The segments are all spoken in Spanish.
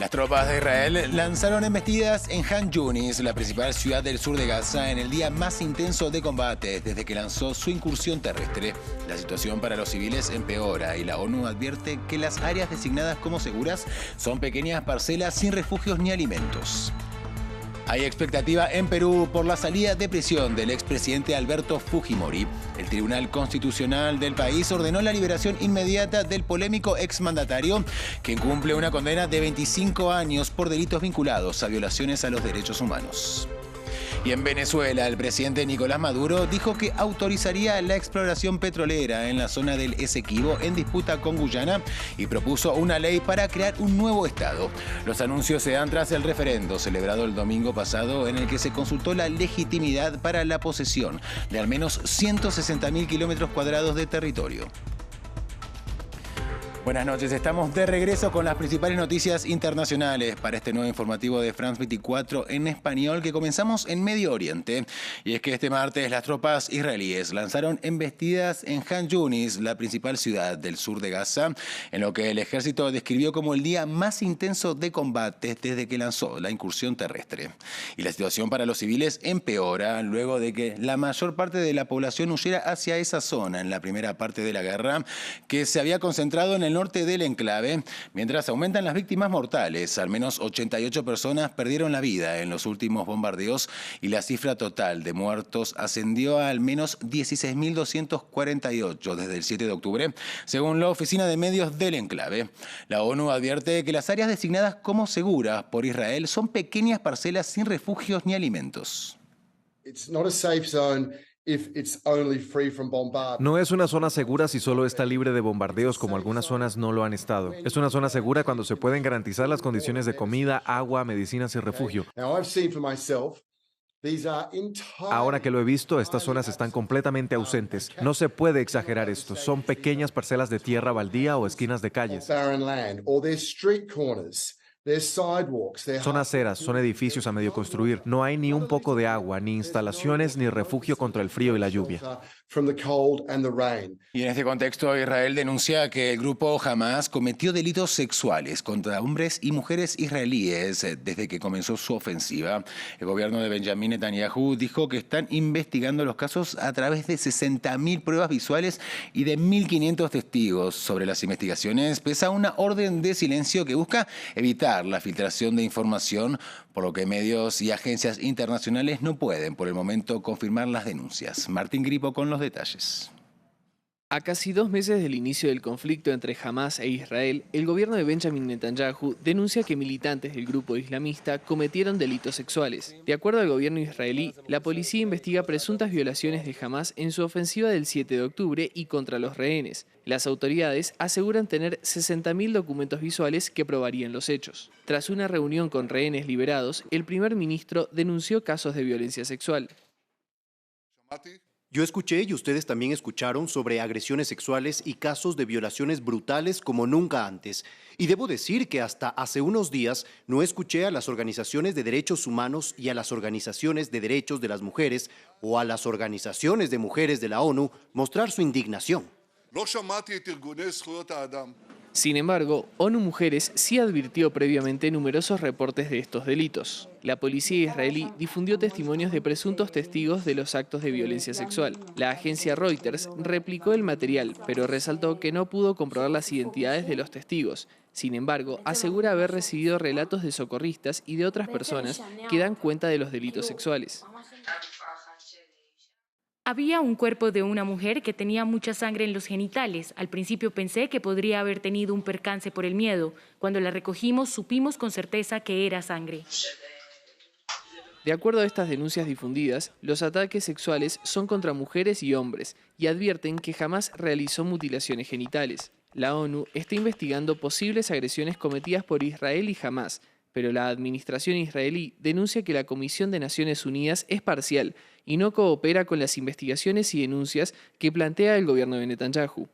Las tropas de Israel lanzaron embestidas en Han Yunis, la principal ciudad del sur de Gaza, en el día más intenso de combate desde que lanzó su incursión terrestre. La situación para los civiles empeora y la ONU advierte que las áreas designadas como seguras son pequeñas parcelas sin refugios ni alimentos. Hay expectativa en Perú por la salida de prisión del expresidente Alberto Fujimori. El Tribunal Constitucional del país ordenó la liberación inmediata del polémico exmandatario, quien cumple una condena de 25 años por delitos vinculados a violaciones a los derechos humanos. Y en Venezuela, el presidente Nicolás Maduro dijo que autorizaría la exploración petrolera en la zona del Esequibo en disputa con Guyana y propuso una ley para crear un nuevo estado. Los anuncios se dan tras el referendo celebrado el domingo pasado en el que se consultó la legitimidad para la posesión de al menos 160.000 kilómetros cuadrados de territorio. Buenas noches, estamos de regreso con las principales noticias internacionales para este nuevo informativo de France 24 en español que comenzamos en Medio Oriente. Y es que este martes las tropas israelíes lanzaron embestidas en Han Yunis, la principal ciudad del sur de Gaza, en lo que el ejército describió como el día más intenso de combate desde que lanzó la incursión terrestre. Y la situación para los civiles empeora luego de que la mayor parte de la población huyera hacia esa zona en la primera parte de la guerra, que se había concentrado en el norte del enclave, mientras aumentan las víctimas mortales. Al menos 88 personas perdieron la vida en los últimos bombardeos y la cifra total de muertos ascendió a al menos 16.248 desde el 7 de octubre, según la Oficina de Medios del enclave. La ONU advierte que las áreas designadas como seguras por Israel son pequeñas parcelas sin refugios ni alimentos. No es una zona segura si solo está libre de bombardeos, como algunas zonas no lo han estado. Es una zona segura cuando se pueden garantizar las condiciones de comida, agua, medicinas y refugio. Ahora que lo he visto, estas zonas están completamente ausentes. No se puede exagerar esto. Son pequeñas parcelas de tierra baldía o esquinas de calles. Son aceras, son edificios a medio construir. No hay ni un poco de agua, ni instalaciones, ni refugio contra el frío y la lluvia. Y en este contexto, Israel denuncia que el grupo Hamas cometió delitos sexuales contra hombres y mujeres israelíes desde que comenzó su ofensiva. El gobierno de Benjamín Netanyahu dijo que están investigando los casos a través de 60.000 pruebas visuales y de 1.500 testigos. Sobre las investigaciones pesa una orden de silencio que busca evitar la filtración de información, por lo que medios y agencias internacionales no pueden por el momento confirmar las denuncias. Martín Gripo con los detalles. A casi 2 meses del inicio del conflicto entre Hamas e Israel, el gobierno de Benjamín Netanyahu denuncia que militantes del grupo islamista cometieron delitos sexuales. De acuerdo al gobierno israelí, la policía investiga presuntas violaciones de Hamas en su ofensiva del 7 de octubre y contra los rehenes. Las autoridades aseguran tener 60.000 documentos visuales que probarían los hechos. Tras una reunión con rehenes liberados, el primer ministro denunció casos de violencia sexual. Yo escuché y ustedes también escucharon sobre agresiones sexuales y casos de violaciones brutales como nunca antes. Y debo decir que hasta hace unos días no escuché a las organizaciones de derechos humanos y a las organizaciones de derechos de las mujeres o a las organizaciones de mujeres de la ONU mostrar su indignación. Sin embargo, ONU Mujeres sí advirtió previamente numerosos reportes de estos delitos. La policía israelí difundió testimonios de presuntos testigos de los actos de violencia sexual. La agencia Reuters replicó el material, pero resaltó que no pudo comprobar las identidades de los testigos. Sin embargo, asegura haber recibido relatos de socorristas y de otras personas que dan cuenta de los delitos sexuales. Había un cuerpo de una mujer que tenía mucha sangre en los genitales. Al principio pensé que podría haber tenido un percance por el miedo. Cuando la recogimos, supimos con certeza que era sangre. De acuerdo a estas denuncias difundidas, los ataques sexuales son contra mujeres y hombres y advierten que jamás realizó mutilaciones genitales. La ONU está investigando posibles agresiones cometidas por Israel y Hamas, pero la administración israelí denuncia que la Comisión de Naciones Unidas es parcial y no coopera con las investigaciones y denuncias que plantea el gobierno de Netanyahu.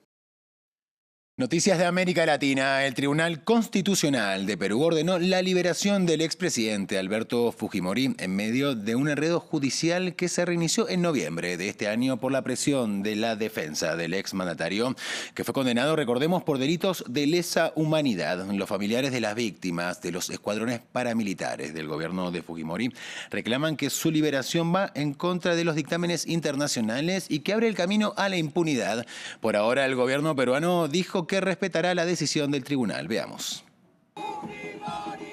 Noticias de América Latina. El Tribunal Constitucional de Perú ordenó la liberación del expresidente Alberto Fujimori en medio de un enredo judicial que se reinició en noviembre de este año por la presión de la defensa del exmandatario, que fue condenado, recordemos, por delitos de lesa humanidad. Los familiares de las víctimas de los escuadrones paramilitares del gobierno de Fujimori reclaman que su liberación va en contra de los dictámenes internacionales y que abre el camino a la impunidad. Por ahora, el gobierno peruano dijo que respetará la decisión del tribunal. Veamos.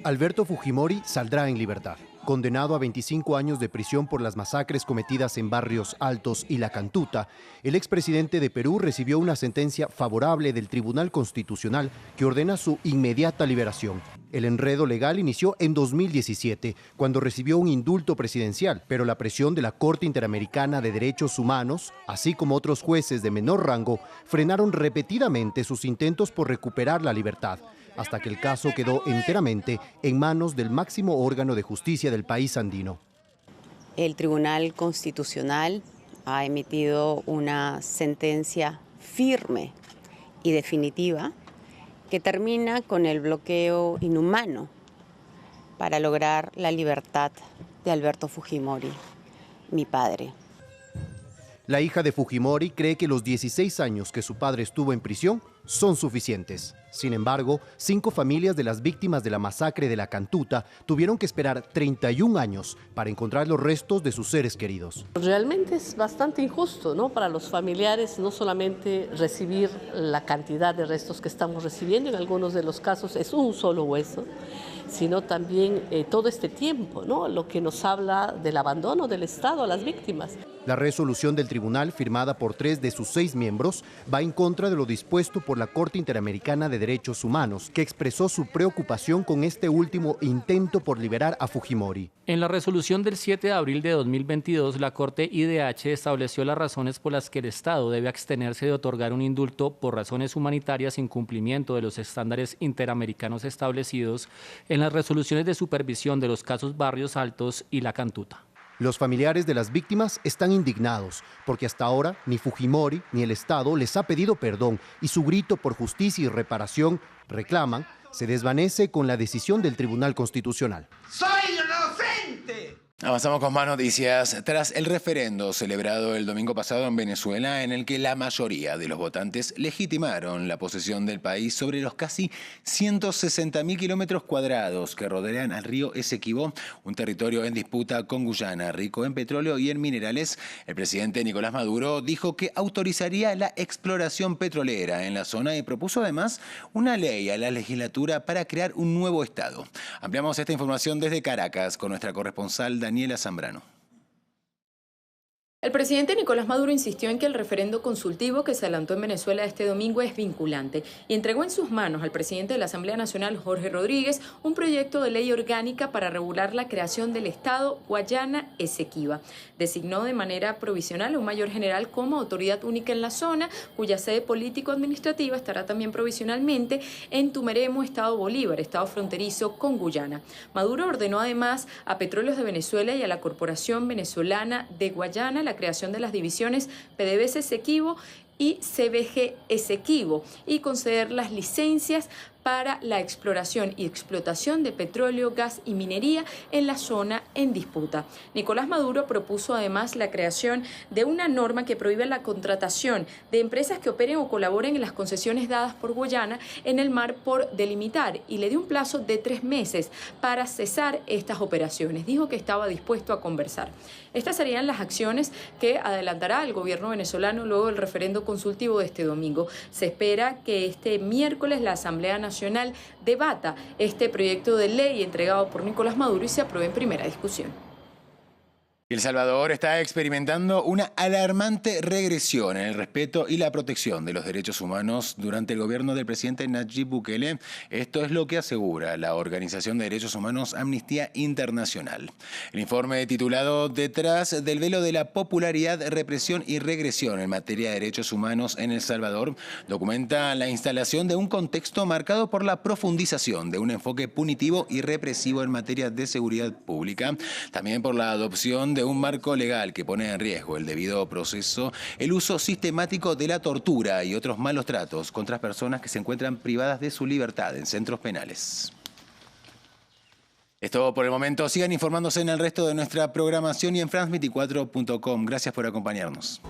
Alberto Fujimori saldrá en libertad. Condenado a 25 años de prisión por las masacres cometidas en Barrios Altos y La Cantuta, el expresidente de Perú recibió una sentencia favorable del Tribunal Constitucional que ordena su inmediata liberación. El enredo legal inició en 2017, cuando recibió un indulto presidencial, pero la presión de la Corte Interamericana de Derechos Humanos, así como otros jueces de menor rango, frenaron repetidamente sus intentos por recuperar la libertad, hasta que el caso quedó enteramente en manos del máximo órgano de justicia del país andino. El Tribunal Constitucional ha emitido una sentencia firme y definitiva que termina con el bloqueo inhumano para lograr la libertad de Alberto Fujimori, mi padre. La hija de Fujimori cree que los 16 años que su padre estuvo en prisión son suficientes. Sin embargo, 5 familias de las víctimas de la masacre de La Cantuta tuvieron que esperar 31 años para encontrar los restos de sus seres queridos. Realmente es bastante injusto, ¿no? Para los familiares no solamente recibir la cantidad de restos que estamos recibiendo, en algunos de los casos es un solo hueso, sino también todo este tiempo, ¿no? Lo que nos habla del abandono del Estado a las víctimas. La resolución del tribunal, firmada por 3 de sus 6 miembros, va en contra de lo dispuesto por la Corte Interamericana de Derechos Humanos, que expresó su preocupación con este último intento por liberar a Fujimori. En la resolución del 7 de abril de 2022, la Corte IDH estableció las razones por las que el Estado debe abstenerse de otorgar un indulto por razones humanitarias sin cumplimiento de los estándares interamericanos establecidos en las resoluciones de supervisión de los casos Barrios Altos y La Cantuta. Los familiares de las víctimas están indignados porque hasta ahora ni Fujimori ni el Estado les ha pedido perdón y su grito por justicia y reparación, reclaman, se desvanece con la decisión del Tribunal Constitucional. ¡Soy inocente! Avanzamos con más noticias. Tras el referendo celebrado el domingo pasado en Venezuela, en el que la mayoría de los votantes legitimaron la posesión del país sobre los casi 160.000 kilómetros cuadrados que rodean al río Esequibo, un territorio en disputa con Guyana, rico en petróleo y en minerales, el presidente Nicolás Maduro dijo que autorizaría la exploración petrolera en la zona y propuso además una ley a la legislatura para crear un nuevo estado. Ampliamos esta información desde Caracas con nuestra corresponsal Daniela Zambrano. El presidente Nicolás Maduro insistió en que el referendo consultivo que se adelantó en Venezuela este domingo es vinculante y entregó en sus manos al presidente de la Asamblea Nacional, Jorge Rodríguez, un proyecto de ley orgánica para regular la creación del Estado Guayana Esequiba. Designó de manera provisional a un mayor general como autoridad única en la zona, cuya sede político-administrativa estará también provisionalmente en Tumeremo, Estado Bolívar, estado fronterizo con Guyana. Maduro ordenó además a Petróleos de Venezuela y a la Corporación Venezolana de Guayana la creación de las divisiones PDVSA Esequibo y CBG Esequibo y conceder las licencias para la exploración y explotación de petróleo, gas y minería en la zona en disputa. Nicolás Maduro propuso además la creación de una norma que prohíbe la contratación de empresas que operen o colaboren en las concesiones dadas por Guyana en el mar por delimitar y le dio un plazo de 3 meses para cesar estas operaciones. Dijo que estaba dispuesto a conversar. Estas serían las acciones que adelantará el gobierno venezolano luego del referendo consultivo de este domingo. Se espera que este miércoles la Asamblea Nacional debata este proyecto de ley entregado por Nicolás Maduro y se apruebe en primera discusión. El Salvador está experimentando una alarmante regresión en el respeto y la protección de los derechos humanos durante el gobierno del presidente Nayib Bukele. Esto es lo que asegura la Organización de Derechos Humanos Amnistía Internacional. El informe titulado Detrás del velo de la popularidad, represión y regresión en materia de derechos humanos en El Salvador documenta la instalación de un contexto marcado por la profundización de un enfoque punitivo y represivo en materia de seguridad pública, también por la adopción de de un marco legal que pone en riesgo el debido proceso, el uso sistemático de la tortura y otros malos tratos contra personas que se encuentran privadas de su libertad en centros penales. Es todo por el momento. Sigan informándose en el resto de nuestra programación y en france24.com. Gracias por acompañarnos.